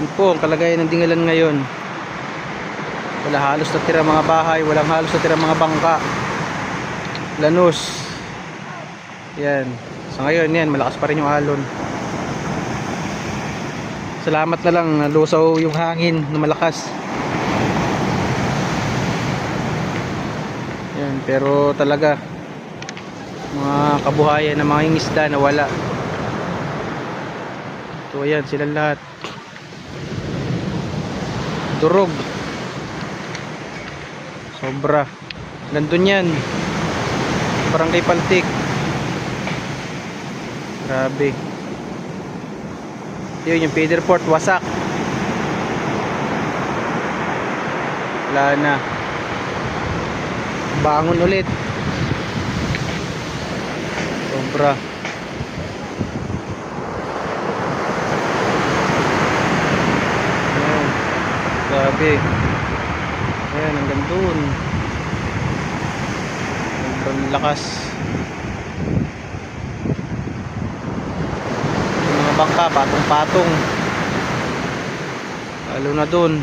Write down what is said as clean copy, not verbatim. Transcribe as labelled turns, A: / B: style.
A: Yun po ang kalagayan ng Dingalan ngayon. Wala halos natira mga bahay, walang halos natira mga bangka, lanus. Yan, sa ngayon yan malakas pa rin yung alon. Salamat na lang nalusaw yung hangin na malakas. Yan, pero talaga mga kabuhayan ng mga isda na wala. So ayan silang lahat durog, sobra. Nandun yan, Barangay Paltik. Grabe. Yun yung feeder port wasak, wala na. Bangon ulit, sobra. Ayan, grabe. Ayan, hanggang dun sobrang lakas. Yung mga bangka patong patong, lalo na dun.